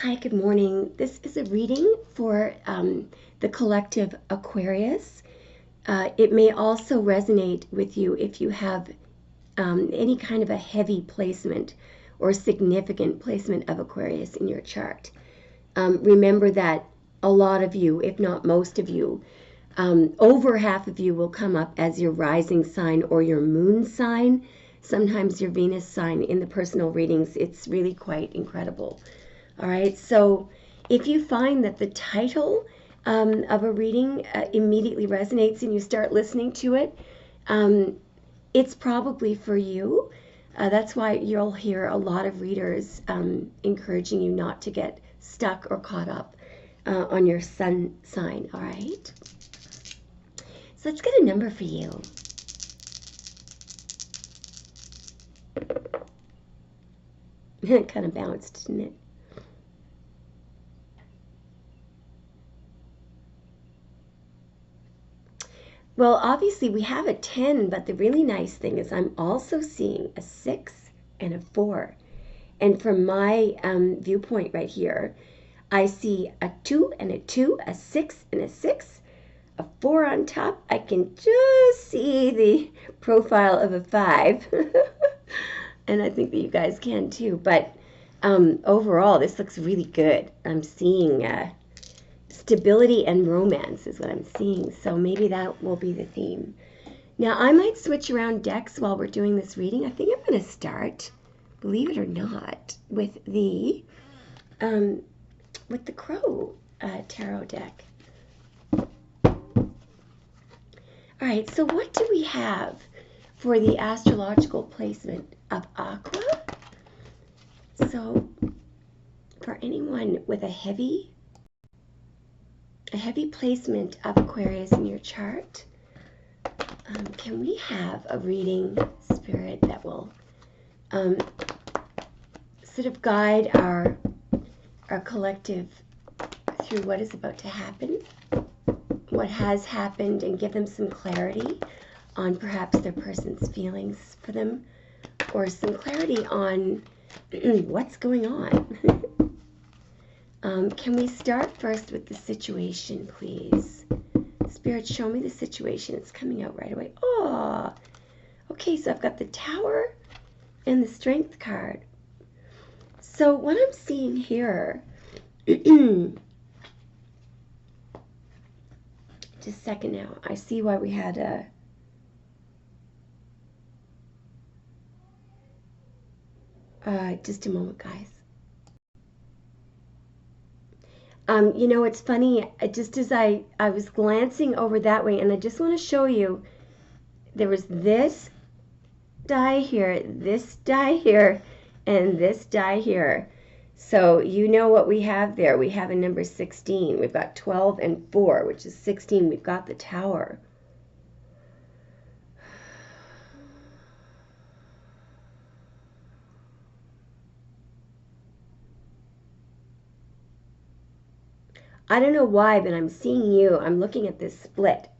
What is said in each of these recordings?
Hi, good morning. This is a reading for the collective Aquarius. It may also resonate with you if you have any kind of a heavy placement or significant placement of Aquarius in your chart. Remember that a lot of you, if not most of you, over half of you will come up as your rising sign or your moon sign. Sometimes your Venus sign in the personal readings. It's really quite incredible. All right, so if you find that the title of a reading immediately resonates and you start listening to it, it's probably for you. That's why you'll hear a lot of readers encouraging you not to get stuck or caught up on your sun sign, all right? So let's get a number for you. It kind of bounced, didn't it? Well, obviously we have a 10, but the really nice thing is I'm also seeing a 6 and a 4. And from my viewpoint right here, I see a 2 and a 2, a 6 and a 6, a 4 on top. I can just see the profile of a 5. And I think that you guys can too. But overall, this looks really good. I'm seeing stability and romance is what I'm seeing, so maybe that will be the theme. Now, I might switch around decks while we're doing this reading. I think I'm going to start, believe it or not, with the Crow tarot deck. All right, so what do we have for the astrological placement of Aqua? So, for anyone with a heavy placement of Aquarius in your chart, can we have a reading, Spirit, that will sort of guide our collective through what is about to happen, what has happened, and give them some clarity on perhaps their person's feelings for them, or some clarity on what's going on. Can we start first with the situation, please? Spirit, show me the situation. It's coming out right away. Oh, okay, so I've got the Tower and the Strength card. So what I'm seeing here, just a second now. I see why we had just a moment, guys. You know, it's funny, just as I was glancing over that way, and I just want to show you, there was this die here, this die here, and this die here. So you know what we have there. We have a number 16. We've got 12 and 4, which is 16. We've got the Tower. I don't know why, but I'm seeing you. I'm looking at this split.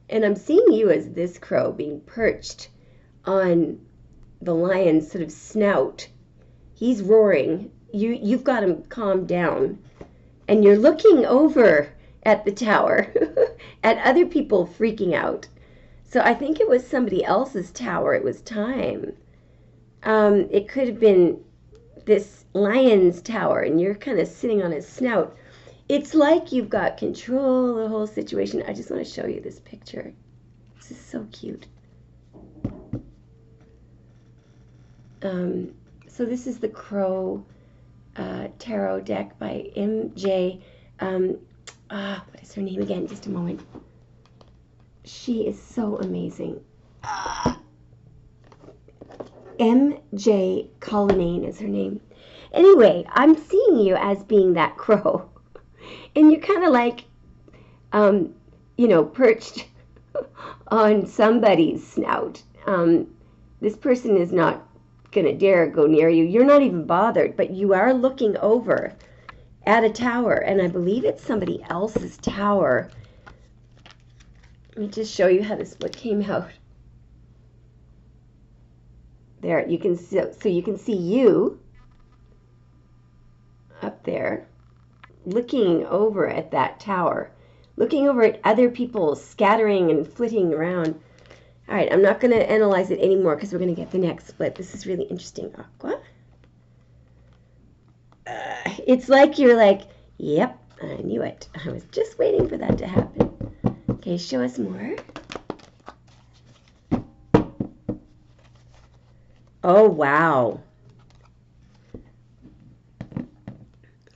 And I'm seeing you as this crow being perched on the lion's sort of snout. He's roaring. You've got him calmed down. And you're looking over at the Tower, at other people freaking out. So I think it was somebody else's tower. It was time. It could have been this lion's tower, and you're kind of sitting on his snout. It's like you've got control of the whole situation. I just want to show you this picture. This is so cute. So this is the Crow tarot deck by MJ. What is her name again? Just a moment. She is so amazing. MJ Cullinane is her name. Anyway, I'm seeing you as being that crow. And you're kind of like, you know, perched on somebody's snout. This person is not going to dare go near you. You're not even bothered, but you are looking over at a tower. And I believe it's somebody else's tower. Let me just show you how this split came out. There, you can see, so you can see you there, looking over at that tower, looking over at other people scattering and flitting around. All right, I'm not going to analyze it anymore because we're going to get the next split. This is really interesting, Aqua. It's like you're like, yep, I knew it. I was just waiting for that to happen. Okay, show us more. Oh, wow.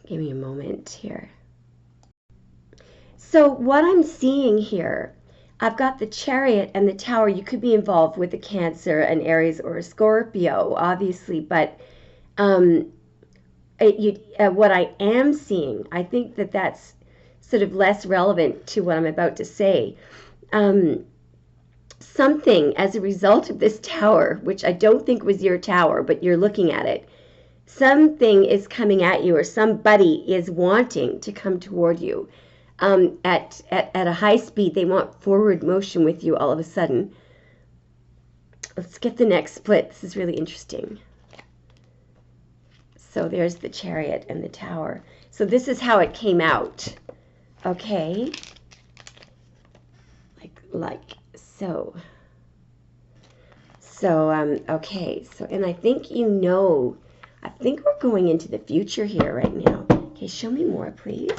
Give me a moment here. So what I'm seeing here, I've got the Chariot and the Tower. You could be involved with the Cancer, an Aries, or a Scorpio, obviously, but what I am seeing, I think that that's sort of less relevant to what I'm about to say. Something as a result of this tower, which I don't think was your tower, but you're looking at it, something is coming at you, or somebody is wanting to come toward you at a high speed. They want forward motion with you all of a sudden. Let's get the next split. This is really interesting. So there's the Chariot and the Tower. So this is how it came out. Okay. Like so. Okay. So, and I think I think we're going into the future here right now. Okay, show me more, please.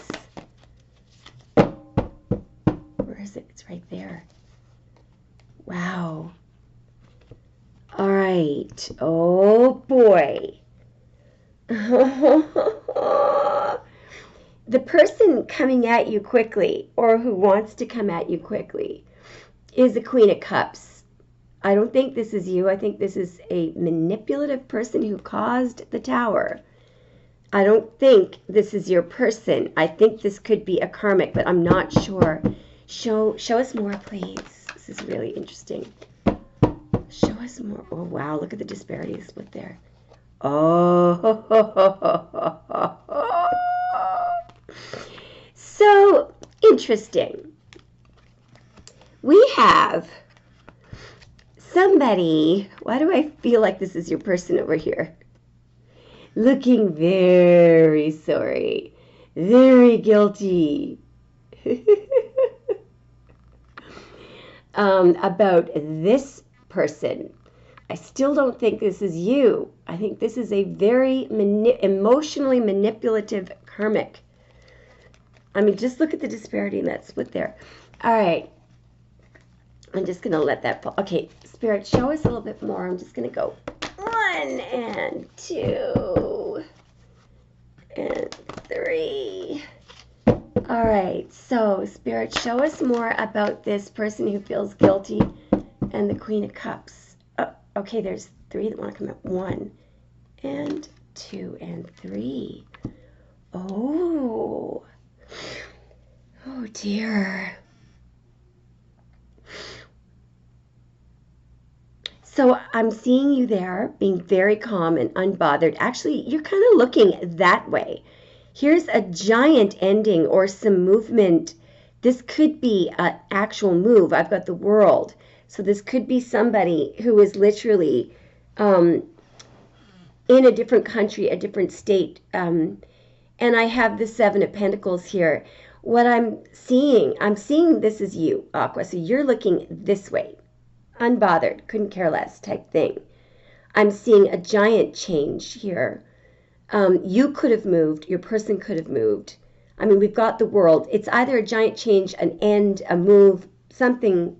Where is it? It's right there. Wow. All right. Oh, boy. The person coming at you quickly, or who wants to come at you quickly, is the Queen of Cups. I don't think this is you. I think this is a manipulative person who caused the Tower. I don't think this is your person. I think this could be a karmic, but I'm not sure. Show us more, please. This is really interesting. Show us more. Oh, wow. Look at the disparity of split there. Oh. So interesting. We have somebody, why do I feel like this is your person over here? Looking very sorry, very guilty about this person. I still don't think this is you. I think this is a very emotionally manipulative karmic. I mean, just look at the disparity in that split there. All right. I'm just going to let that fall. Okay, Spirit, show us a little bit more. I'm just going to go 1 and 2 and 3. All right. So, Spirit, show us more about this person who feels guilty and the Queen of Cups. Okay, there's 3 that want to come out. 1 and 2 and 3. Oh dear. So I'm seeing you there being very calm and unbothered. Actually, you're kind of looking that way. Here's a giant ending or some movement. This could be an actual move. I've got the World. So this could be somebody who is literally in a different country, a different state. And I have the 7 of Pentacles here. What I'm seeing this is you, Aqua. So you're looking this way, unbothered, couldn't care less type thing. I'm seeing a giant change here. You could have moved. Your person could have moved. I mean, we've got the World. It's either a giant change, an end, a move, something.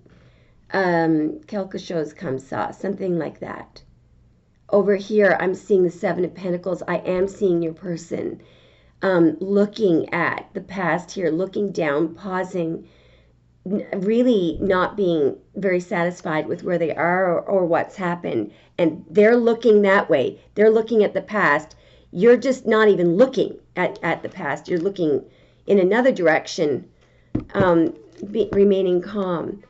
Quelque chose comme ça, something like that. Over here, I'm seeing the 7 of Pentacles. I am seeing your person looking at the past here, looking down, pausing, really not being very satisfied with where they are or what's happened. And they're looking that way. They're looking at the past. You're just not even looking at the past. You're looking in another direction, remaining calm.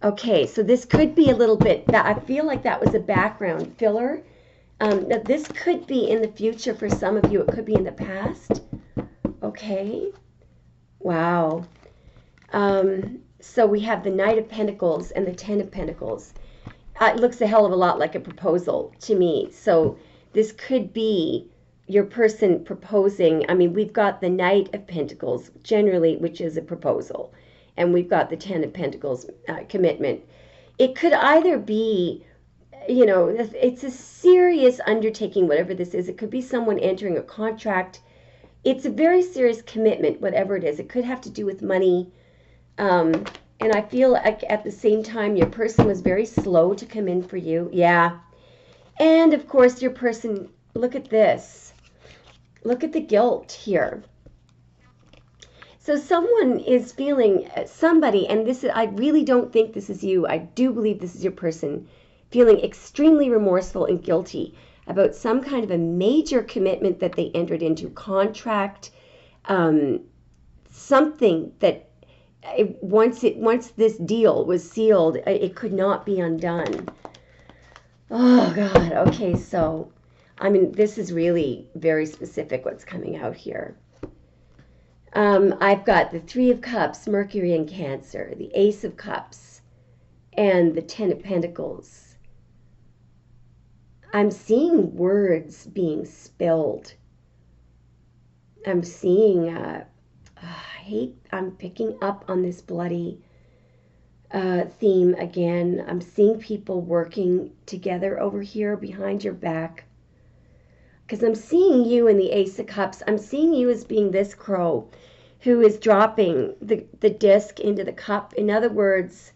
Okay, so this could be a little bit, I feel like that was a background filler. Now this could be in the future for some of you. It could be in the past. Okay. Wow. So we have the Knight of Pentacles and the 10 of Pentacles. It looks a hell of a lot like a proposal to me. So this could be your person proposing. I mean, we've got the Knight of Pentacles, generally, which is a proposal. And we've got the Ten of Pentacles, commitment. It could either be, it's a serious undertaking, whatever this is. It could be someone entering a contract. It's a very serious commitment, whatever it is. It could have to do with money. And I feel like at the same time, your person was very slow to come in for you. Yeah. And of course, your person, look at this. Look at the guilt here. So someone is feeling, somebody, and this is, I really don't think this is you. I do believe this is your person, feeling extremely remorseful and guilty about some kind of a major commitment that they entered into, contract, something that once this deal was sealed, it could not be undone. Oh God. Okay, so I mean, this is really very specific what's coming out here. I've got the Three of Cups, Mercury and Cancer, the Ace of Cups, and the Ten of Pentacles. I'm seeing words being spilled. I'm seeing, I'm picking up on this bloody theme again. I'm seeing people working together over here behind your back. Because I'm seeing you in the Ace of Cups. I'm seeing you as being this crow who is dropping the disc into the cup. In other words,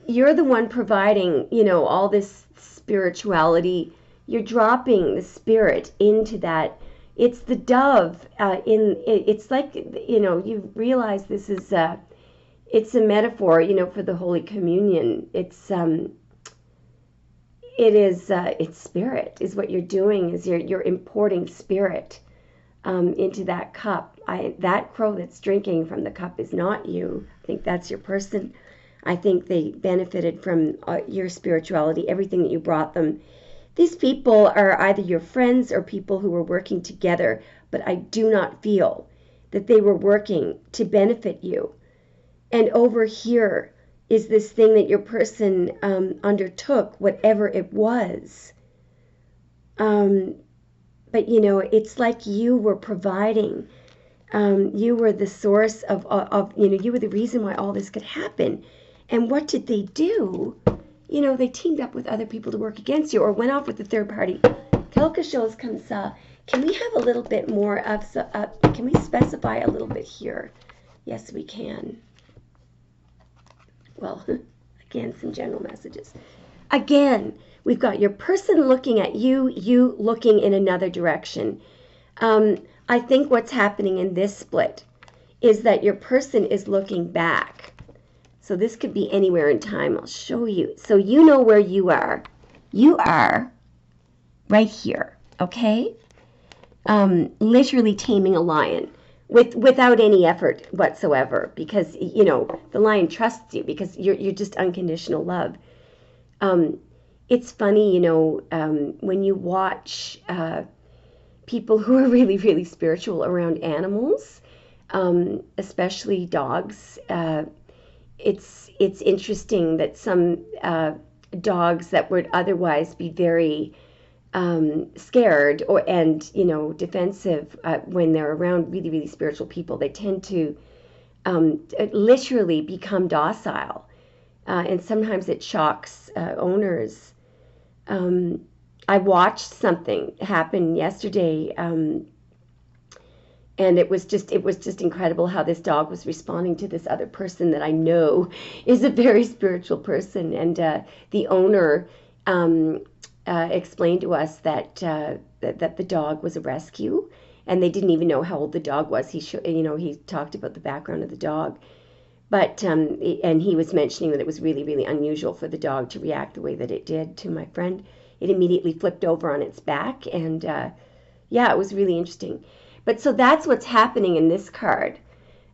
you're the one providing, all this spirituality. You're dropping the spirit into that. It's the dove. It's like, you realize this is, it's a metaphor, for the Holy Communion. It's spirit is what you're doing, is you're importing spirit into that cup. That crow that's drinking from the cup is not you. I think that's your person. I think they benefited from your spirituality, everything that you brought them. These people are either your friends or people who were working together, but I do not feel that they were working to benefit you. And over here is this thing that your person undertook, whatever it was. But, it's like you were providing. You were the source of, you were the reason why all this could happen. And what did they do? They teamed up with other people to work against you or went off with the third party. Kelka shows comes, can we have a little bit more of, can we specify a little bit here? Yes, we can. Well, again, some general messages. Again, we've got your person looking at you, you looking in another direction. I think what's happening in this split is that your person is looking back. So this could be anywhere in time. I'll show you. So you know where you are. You are right here, okay? Literally taming a lion without any effort whatsoever, because, the lion trusts you because you're just unconditional love. It's funny, when you watch people who are really, really spiritual around animals, especially dogs. It's interesting that some dogs that would otherwise be very scared and defensive when they're around really, really spiritual people, they tend to literally become docile, and sometimes it shocks owners. I watched something happen yesterday, and it was just incredible how this dog was responding to this other person that I know is a very spiritual person. And the owner explained to us that the dog was a rescue, and they didn't even know how old the dog was. He talked about the background of the dog, but and he was mentioning that it was really, really unusual for the dog to react the way that it did to my friend. It immediately flipped over on its back, and yeah, it was really interesting. But so that's what's happening in this card.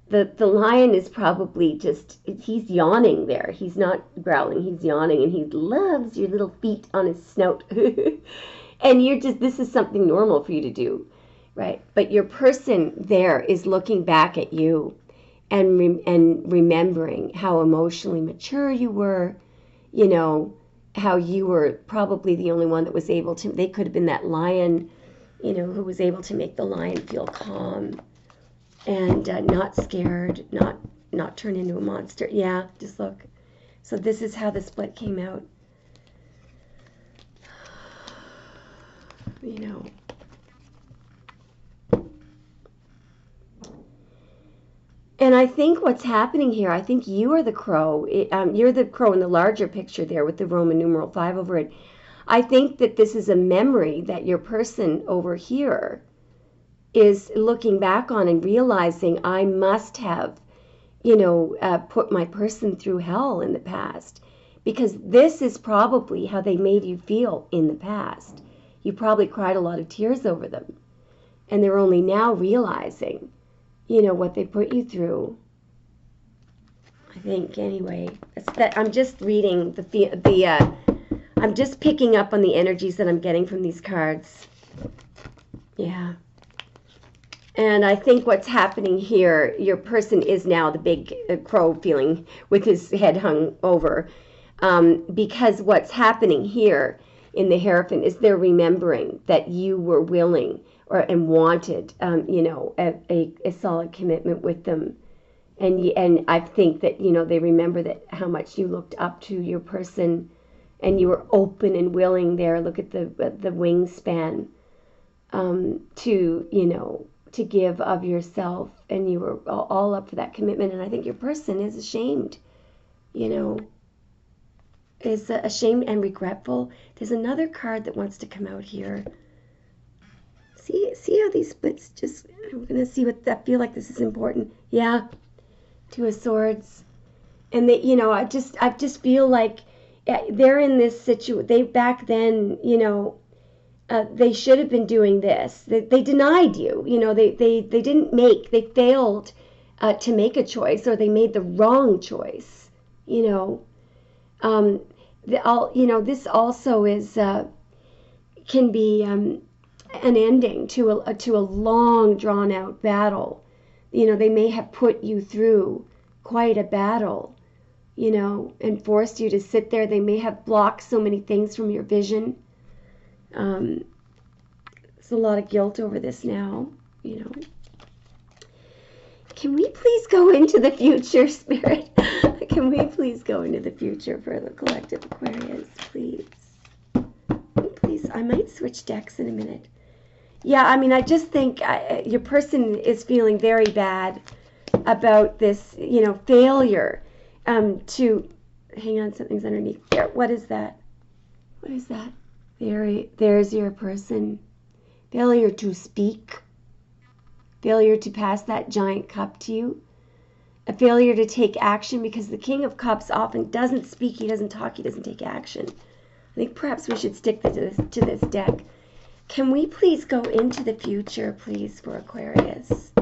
The lion is probably he's yawning there. He's not growling, he's yawning, and he loves your little feet on his snout. And this is something normal for you to do, right? But your person there is looking back at you and remembering how emotionally mature you were, how you were probably the only one that was able to, they could have been that lion, you know, who was able to make the lion feel calm and not scared, not turn into a monster. Yeah, just look. So this is how the split came out. You know. And I think what's happening here, I think you are the crow. You're the crow in the larger picture there with the Roman numeral 5 over it. I think that this is a memory that your person over here is looking back on and realizing, I must have, you know, put my person through hell in the past. Because this is probably how they made you feel in the past. You probably cried a lot of tears over them. And they're only now realizing, you know, what they put you through. I think, anyway. I'm just reading I'm just picking up on the energies that I'm getting from these cards. Yeah. And I think what's happening here, your person is now the big crow feeling with his head hung over. Because what's happening here in the Hierophant is they're remembering that you were willing and wanted, you know, a solid commitment with them. And I think that, you know, they remember that how much you looked up to your person and you were open and willing there. Look at the wingspan to, you know, to give of yourself, and you were all up for that commitment. And I think your person is ashamed, you know, is ashamed and regretful. There's another card that wants to come out here. See how these splits just, we're going to see what that feel like. This is important. Yeah. Two of Swords. And they, you know, I just feel like they're in this situation. They back then, you know, they should have been doing this. They denied you. You know, they failed to make a choice, or they made the wrong choice. You know, you know, this also is can be an ending to a long drawn out battle. You know, they may have put you through quite a battle, you know, and forced you to sit there. They may have blocked so many things from your vision. There's a lot of guilt over this now, you know. Can we please go into the future, Spirit? Can we please go into the future for the collective Aquarius, please? Please, I might switch decks in a minute. Yeah, I mean, I just think your person is feeling very bad about this, you know, failure to, hang on, something's underneath there. What is that? What is that? There's your person. Failure to speak. Failure to pass that giant cup to you. A failure to take action, because the King of Cups often doesn't speak, he doesn't talk, he doesn't take action. I think perhaps we should stick to this deck. Can we please go into the future, please, for Aquarius?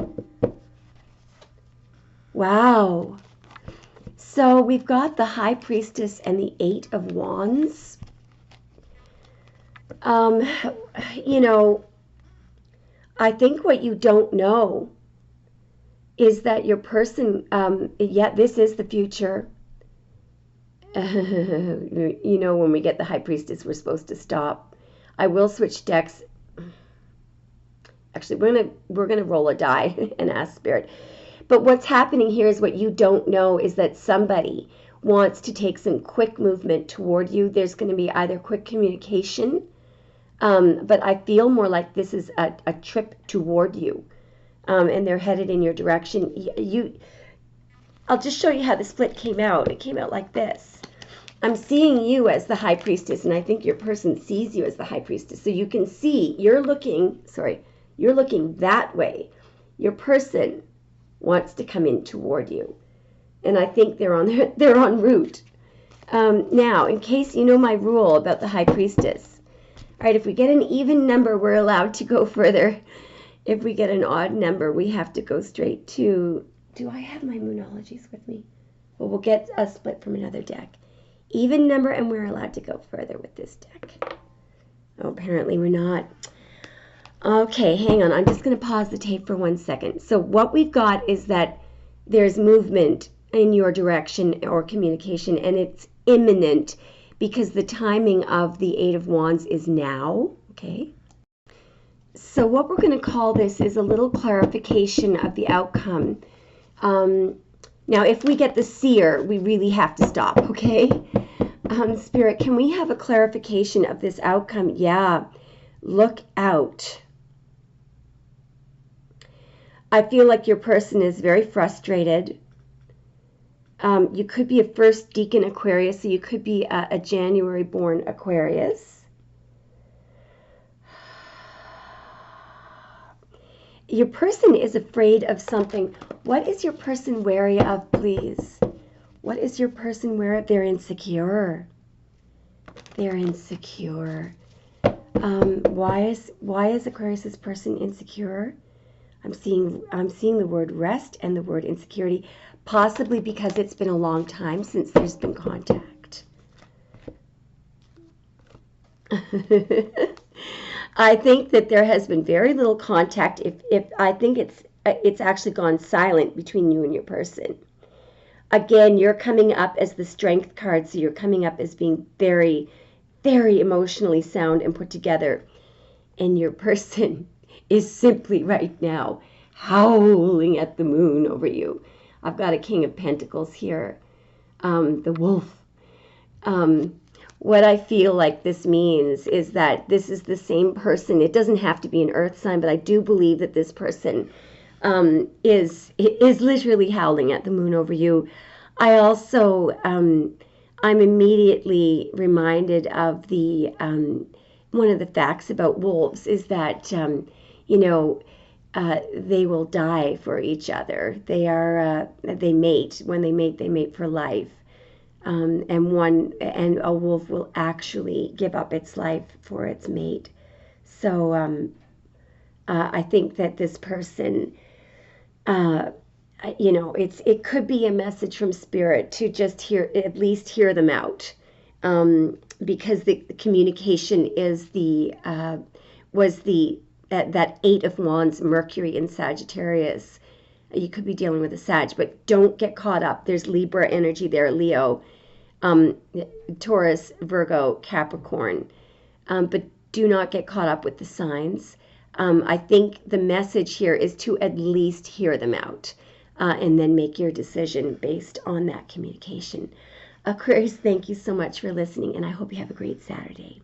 Wow. So we've got the High Priestess and the Eight of Wands. You know, I think what you don't know is that your person, this is the future. You know, when we get the High Priestess, we're supposed to stop. I will switch decks. Actually, we're gonna roll a die and ask Spirit. But what's happening here is what you don't know is that somebody wants to take some quick movement toward you. There's going to be either quick communication, but I feel more like this is a trip toward you, and they're headed in your direction. I'll just show you how the split came out. It came out like this. I'm seeing you as the High Priestess, and I think your person sees you as the High Priestess. So you can see, you're looking that way. Your person wants to come in toward you. And I think they're en route. Now, in case you know my rule about the High Priestess. All right, if we get an even number, we're allowed to go further. If we get an odd number, we have to go straight to... Do I have my Moonologies with me? Well, we'll get a split from another deck. Even number, and we're allowed to go further with this deck. Oh, apparently we're not. Okay, hang on. I'm just going to pause the tape for 1 second. So what we've got is that there's movement in your direction or communication, and it's imminent because the timing of the Eight of Wands is now. Okay. So what we're going to call this is a little clarification of the outcome. Now, if we get the seer, we really have to stop, okay? Spirit, can we have a clarification of this outcome? Yeah, look out. I feel like your person is very frustrated. You could be a first decan Aquarius, so you could be a January-born Aquarius. Your person is afraid of something. What is your person wary of, please? What is your person wary of? They're insecure. They're insecure. Why is Aquarius's person insecure? I'm seeing the word rest and the word insecurity, possibly because it's been a long time since there's been contact. I think that there has been very little contact. If I think it's actually gone silent between you and your person. Again, you're coming up as the Strength card, so you're coming up as being very, very emotionally sound and put together. And your person is simply right now howling at the moon over you. I've got a King of Pentacles here, the wolf. What I feel like this means is that this is the same person. It doesn't have to be an earth sign, but I do believe that this person is literally howling at the moon over you. I also, I'm immediately reminded of the one of the facts about wolves is that, you know, they will die for each other. They mate. When they mate for life. And a wolf will actually give up its life for its mate. So I think that this person, you know, it could be a message from spirit to just at least hear them out, because the communication is that Eight of Wands, Mercury in Sagittarius. You could be dealing with a Sag, but don't get caught up. There's Libra energy there, Leo, Taurus, Virgo, Capricorn. But do not get caught up with the signs. I think the message here is to at least hear them out, and then make your decision based on that communication. Aquarius, thank you so much for listening, and I hope you have a great Saturday.